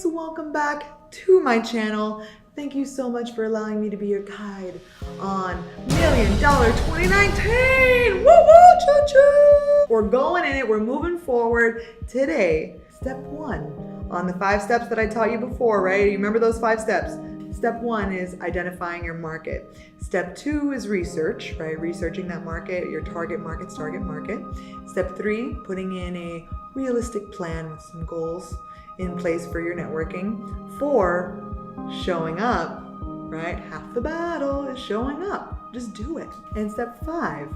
guys, welcome back to my channel. Thank you so much for allowing me to be your guide on $1 Million 2019. Woo woo, choo choo. We're going in it, we're moving forward. Today, step 1 on the 5 steps that I taught you before, right? You remember those 5 steps? Step 1 is identifying your market. Step 2 is research, right? Researching that market, your target market's target market. Step 3, putting in a realistic plan with some goals in place for your networking. 4, showing up, right? Half the battle is showing up. Just do it. And step 5,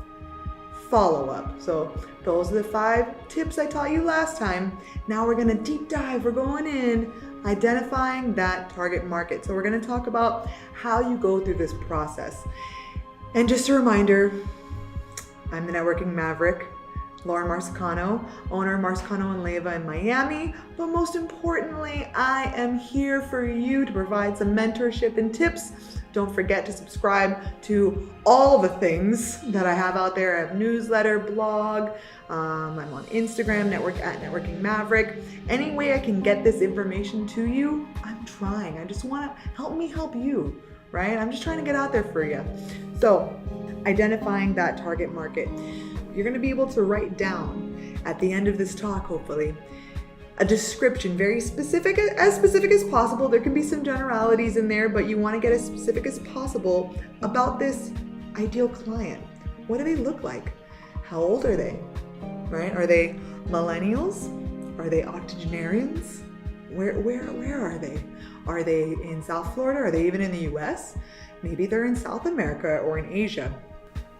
follow up. So those are the 5 tips I taught you last time. Now we're gonna deep dive. We're going in, identifying that target market. So we're gonna talk about how you go through this process. And just a reminder, I'm the Networking Maverick, Lauren Marsicano, owner of Marsicano and Leyva in Miami. But most importantly, I am here for you to provide some mentorship and tips. Don't forget to subscribe to all the things that I have out there. I have newsletter, blog, I'm on Instagram, Networking Maverick. Any way I can get this information to you, I'm trying. I just want to help you, right? I'm just trying to get out there for you. So, identifying that target market. You're going to be able to write down at the end of this talk, hopefully, a description, very specific as possible. There can be some generalities in there, but you want to get as specific as possible about this ideal client. What do they look like? How old are they? Right? Are they millennials? Are they octogenarians? Where are they? Are they in South Florida? Are they even in the US? Maybe they're in South America or in Asia.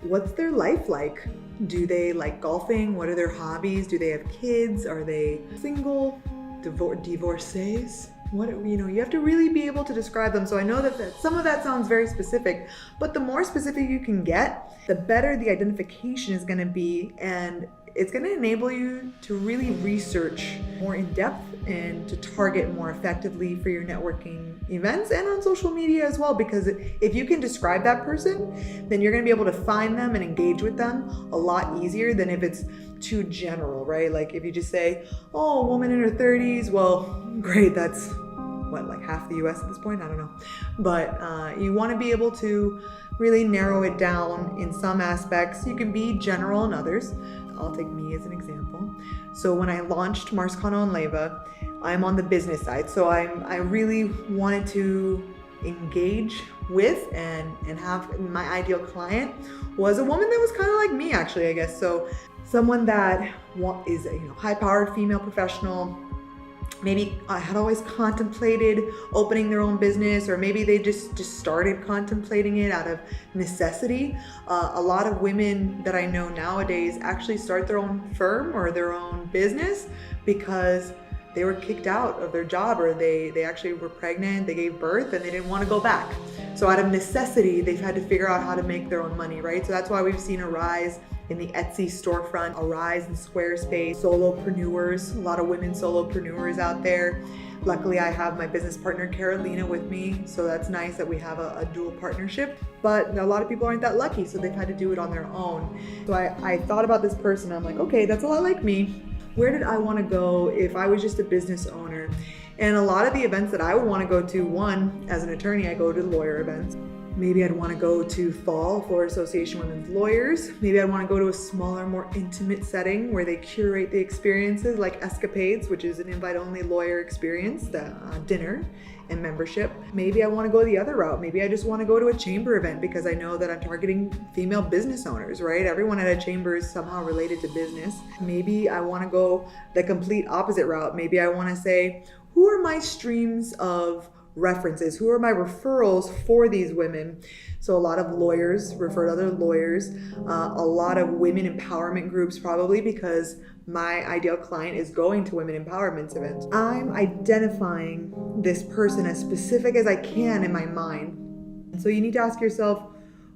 What's their life like? Do they like golfing? What are their hobbies? Do they have kids? Are they single? Divorcees? You have to really be able to describe them. So I know that some of that sounds very specific, but the more specific you can get, the better the identification is going to be, and it's going to enable you to really research more in depth and to target more effectively for your networking events and on social media as well. Because if you can describe that person, then you're going to be able to find them and engage with them a lot easier than if it's too general, right? Like if you just say, oh, a woman in her 30s, well, great, that's like half the US at this point? I don't know. But you want to be able to really narrow it down in some aspects. You can be general in others. I'll take me as an example. So when I launched Marsicano and Leyva, I'm on the business side. So I really wanted to engage with and have my ideal client was a woman that was kind of like me, actually, I guess. So someone that is a high-powered female professional. Maybe I had always contemplated opening their own business, or maybe they just started contemplating it out of necessity. A lot of women that I know nowadays actually start their own firm or their own business because they were kicked out of their job, or they actually were pregnant, they gave birth, and they didn't want to go back. So out of necessity, they've had to figure out how to make their own money, right? So that's why we've seen a rise in the Etsy storefront, a rise in Squarespace, solopreneurs, a lot of women solopreneurs out there. Luckily, I have my business partner, Carolina, with me, so that's nice that we have a dual partnership. But a lot of people aren't that lucky, so they've had to do it on their own. So I thought about this person, I'm like, okay, that's a lot like me. Where did I want to go if I was just a business owner? And a lot of the events that I would want to go to, one, as an attorney, I go to lawyer events. Maybe I'd want to go to Fall, Florida Association of Women's Lawyers. Maybe I'd want to go to a smaller, more intimate setting where they curate the experiences, like Escapades, which is an invite-only lawyer experience, the dinner and membership. Maybe I want to go the other route. Maybe I just want to go to a chamber event because I know that I'm targeting female business owners, right? Everyone at a chamber is somehow related to business. Maybe I want to go the complete opposite route. Maybe I want to say, who are my streams of references? Who are my referrals for these women? So a lot of lawyers refer to other lawyers, a lot of women empowerment groups, probably because my ideal client is going to women empowerment events. I'm identifying this person as specific as I can in my mind. And so you need to ask yourself,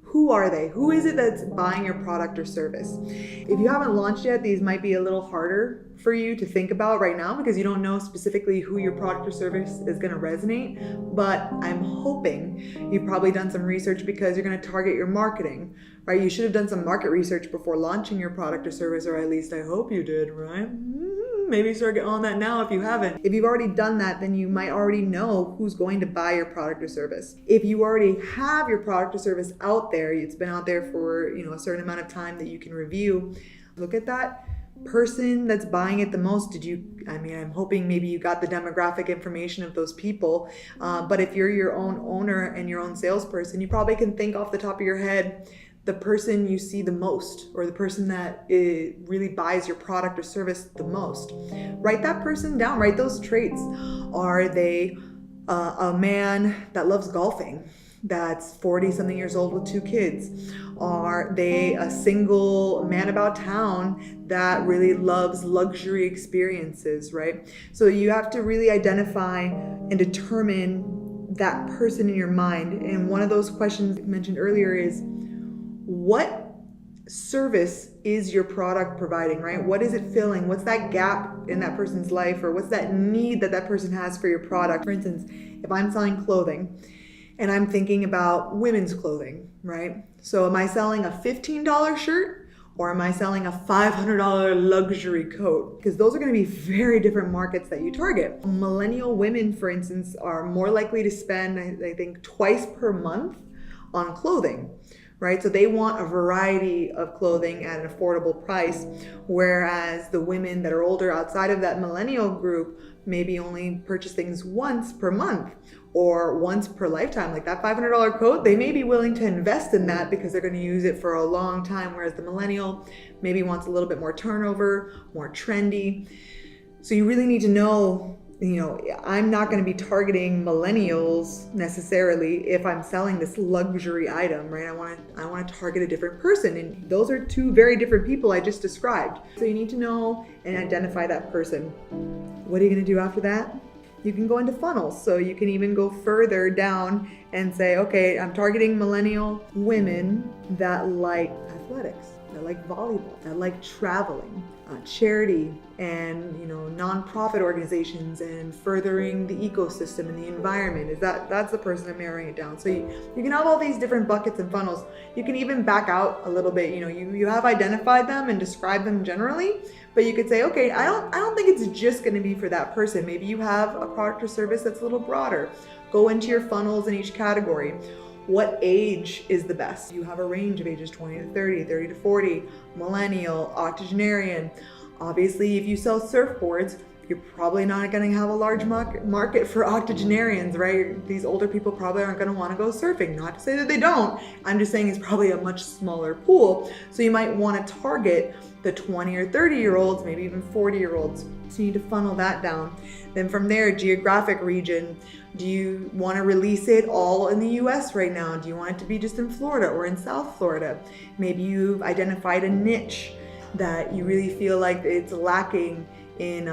who are they? Who is it that's buying your product or service? If you haven't launched yet, these might be a little harder for you to think about right now because you don't know specifically who your product or service is going to resonate. But I'm hoping you've probably done some research because you're going to target your marketing, right? You should have done some market research before launching your product or service, or at least I hope you did, right? Maybe start getting on that now if you haven't. If you've already done that, then you might already know who's going to buy your product or service. If you already have your product or service out there, it's been out there for a certain amount of time that you can review, look at that person that's buying it the most. I'm hoping maybe you got the demographic information of those people, but if you're your own owner and your own salesperson, you probably can think off the top of your head the person you see the most, or the person that really buys your product or service the most. Write that person down, write those traits. Are they a man that loves golfing, that's 40 something years old with 2 kids? Are they a single man about town that really loves luxury experiences, right? So you have to really identify and determine that person in your mind. And one of those questions mentioned earlier is, what service is your product providing, right? What is it filling? What's that gap in that person's life, or what's that need that person has for your product? For instance, if I'm selling clothing and I'm thinking about women's clothing, right? So am I selling a $15 shirt, or am I selling a $500 luxury coat? Because those are going to be very different markets that you target. Millennial women, for instance, are more likely to spend, I think, twice per month on clothing, right? So they want a variety of clothing at an affordable price, whereas the women that are older outside of that millennial group maybe only purchase things once per month or once per lifetime. Like that $500 coat, they may be willing to invest in that because they're going to use it for a long time, whereas the millennial maybe wants a little bit more turnover, more trendy. So you really need to know, I'm not going to be targeting millennials necessarily if I'm selling this luxury item, right? I want to target a different person, and those are 2 very different people I just described. So you need to know and identify that person. What are you going to do after that? You can go into funnels. So you can even go further down and say, okay, I'm targeting millennial women that like athletics, that like volleyball, that like traveling, charity, and nonprofit organizations, and furthering the ecosystem and the environment. That's the person I'm narrowing it down. So you can have all these different buckets and funnels. You can even back out a little bit. You have identified them and described them generally, but you could say, okay, I don't think it's just going to be for that person. Maybe you have a product or service that's a little broader. Go into your funnels in each category. What age is the best? You have a range of ages: 20 to 30, 30 to 40, millennial, octogenarian. Obviously, if you sell surfboards, you're probably not going to have a large market for octogenarians, right? These older people probably aren't going to want to go surfing. Not to say that they don't. I'm just saying it's probably a much smaller pool. So you might want to target the 20 or 30-year-olds, maybe even 40-year-olds. So you need to funnel that down. Then from there, geographic region. Do you want to release it all in the US right now? Do you want it to be just in Florida or in South Florida? Maybe you've identified a niche that you really feel like it's lacking in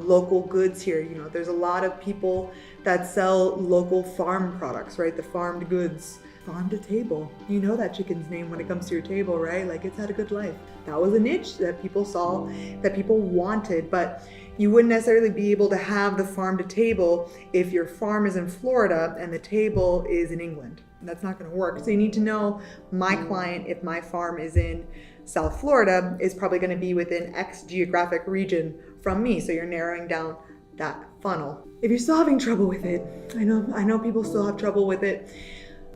local goods here. There's a lot of people that sell local farm products, right? The farmed goods. Farm to table. You know that chicken's name when it comes to your table, right? Like, it's had a good life. That was a niche that people saw, that people wanted, but you wouldn't necessarily be able to have the farm to table if your farm is in Florida and the table is in England. That's not going to work. So you need to know, my client, if my farm is in South Florida, is probably going to be within X geographic region from me. So you're narrowing down that funnel. If you're still having trouble with it, I know people still have trouble with it.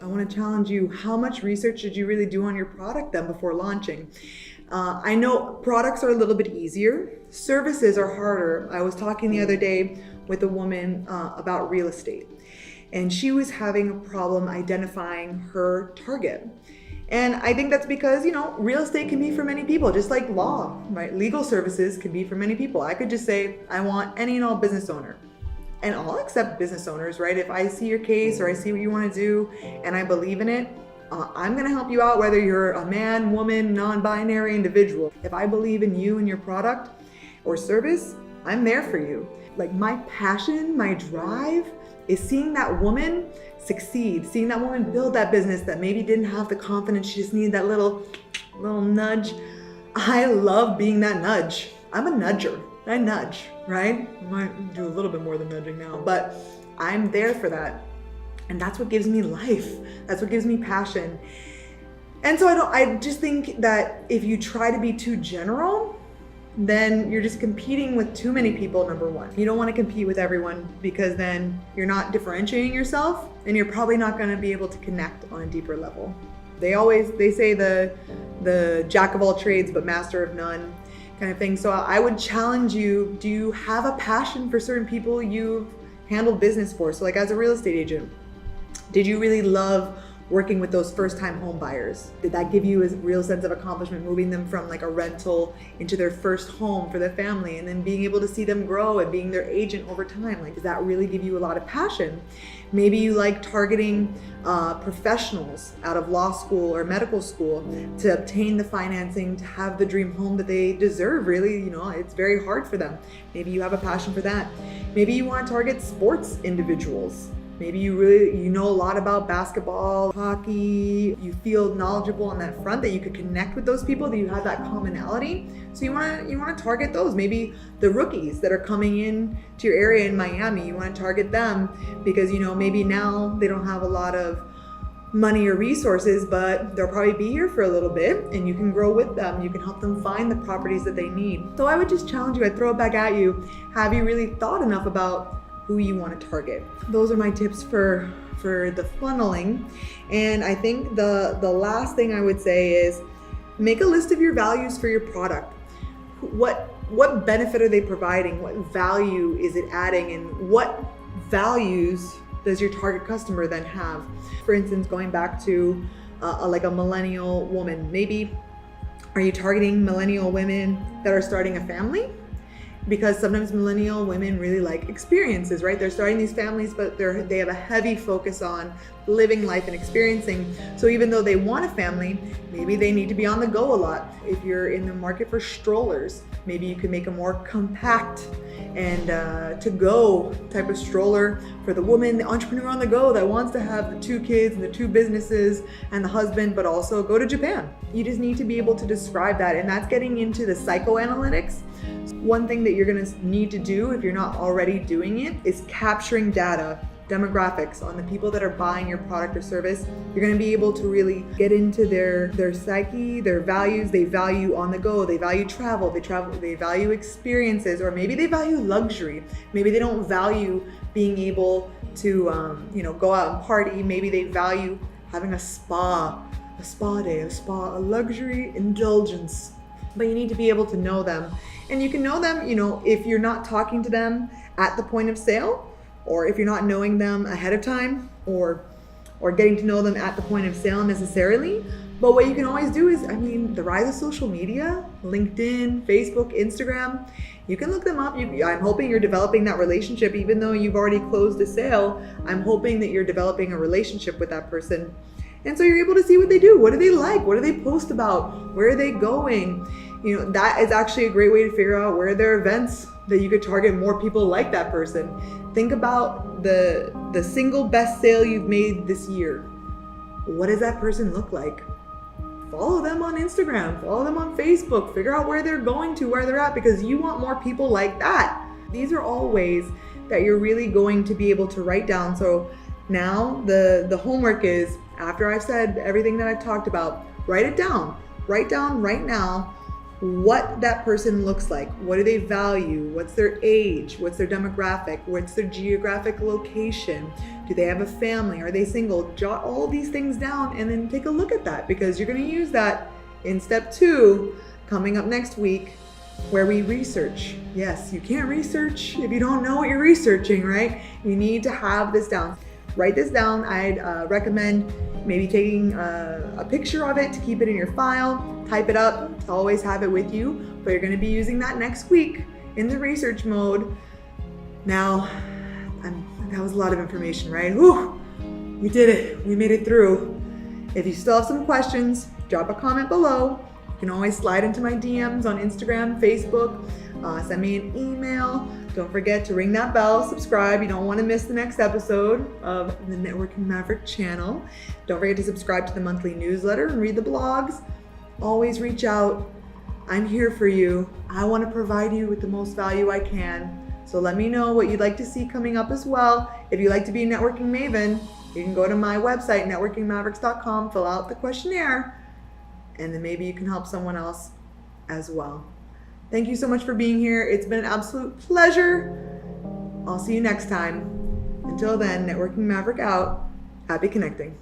I want to challenge you. How much research did you really do on your product then before launching? I know products are a little bit easier. Services are harder. I was talking the other day with a woman about real estate, and she was having a problem identifying her target. And I think that's because, real estate can be for many people, just like law, right? Legal services can be for many people. I could just say, I want any and all business owner. And I'll accept business owners, right? If I see your case or I see what you want to do and I believe in it, I'm going to help you out, whether you're a man, woman, non-binary individual. If I believe in you and your product or service, I'm there for you. Like, my passion, my drive is seeing that woman succeed, seeing that woman build that business that maybe didn't have the confidence, she just needed that little nudge. I love being that nudge. I'm a nudger. I nudge, right? I might do a little bit more than nudging now, but I'm there for that. And that's what gives me life. That's what gives me passion. And so I just think that if you try to be too general, then you're just competing with too many people, number one. You don't want to compete with everyone because then you're not differentiating yourself and you're probably not going to be able to connect on a deeper level. They say the jack of all trades but master of none kind of thing. So I would challenge you, do you have a passion for certain people you've handled business for? So like as a real estate agent, did you really love working with those first-time home buyers? Did that give you a real sense of accomplishment, moving them from like a rental into their first home for their family and then being able to see them grow and being their agent over time? Like, does that really give you a lot of passion? Maybe you like targeting professionals out of law school or medical school to obtain the financing to have the dream home that they deserve. Really, it's very hard for them. Maybe you have a passion for that. Maybe you want to target sports individuals. Maybe you know a lot about basketball, hockey, you feel knowledgeable on that front, that you could connect with those people, that you have that commonality. So you want to target those. Maybe the rookies that are coming in to your area in Miami, you want to target them because maybe now they don't have a lot of money or resources, but they'll probably be here for a little bit and you can grow with them. You can help them find the properties that they need. So I would just challenge you, I'd throw it back at you. Have you really thought enough about who you want to target? Those are my tips for the funneling. And I think the last thing I would say is make a list of your values for your product. What benefit are they providing? What value is it adding? And what values does your target customer then have? For instance, going back to like a millennial woman, maybe are you targeting millennial women that are starting a family? Because sometimes millennial women really like experiences, right? They're starting these families, but they have a heavy focus on living life and experiencing. So even though they want a family, maybe they need to be on the go a lot. If you're in the market for strollers, maybe you can make a more compact and to-go type of stroller for the woman, the entrepreneur on the go that wants to have the 2 kids and the 2 businesses and the husband, but also go to Japan. You just need to be able to describe that, and that's getting into the psychoanalytics. One thing that you're going to need to do if you're not already doing it is capturing data, demographics on the people that are buying your product or service. You're going to be able to really get into their psyche, their values. They value on the go, they value travel, they value experiences, or maybe they value luxury. Maybe they don't value being able to go out and party. Maybe they value having a spa day, a luxury indulgence. But you need to be able to know them. And you can know them, if you're not talking to them at the point of sale, or if you're not knowing them ahead of time, or getting to know them at the point of sale necessarily. But what you can always do is, the rise of social media, LinkedIn, Facebook, Instagram, you can look them up. I'm hoping you're developing that relationship, even though you've already closed a sale. I'm hoping that you're developing a relationship with that person. And so you're able to see what they do. What do they like? What do they post about? Where are they going? That is actually a great way to figure out where there are events that you could target more people like that person. Think about the single best sale you've made this year. What does that person look like? Follow them on Instagram, follow them on Facebook, figure out where they're going to, where they're at, because you want more people like that. These are all ways that you're really going to be able to write down. So now the homework is, after I've said everything that I've talked about, write it down. Write down right now what that person looks like. What do they value? What's their age? What's their demographic? What's their geographic location? Do they have a family? Are they single? Jot all these things down and then take a look at that, because you're going to use that in step 2 coming up next week, where we research. Yes, you can't research if you don't know what you're researching, right? You need to have this down. Write this down. I'd recommend maybe taking a picture of it to keep it in your file. Type it up to always have it with you, but you're going to be using that next week in the research mode. Now, that was a lot of information, right? Whew, we did it. We made it through. If you still have some questions, drop a comment below. You can always slide into my DMs on Instagram, Facebook, send me an email. Don't forget to ring that bell, subscribe. You don't want to miss the next episode of the Networking Maverick channel. Don't forget to subscribe to the monthly newsletter and read the blogs. Always reach out. I'm here for you. I want to provide you with the most value I can. So let me know what you'd like to see coming up as well. If you'd like to be a networking maven, you can go to my website, networkingmavericks.com, fill out the questionnaire, and then maybe you can help someone else as well. Thank you so much for being here. It's been an absolute pleasure. I'll see you next time. Until then, Networking Maverick out. Happy connecting.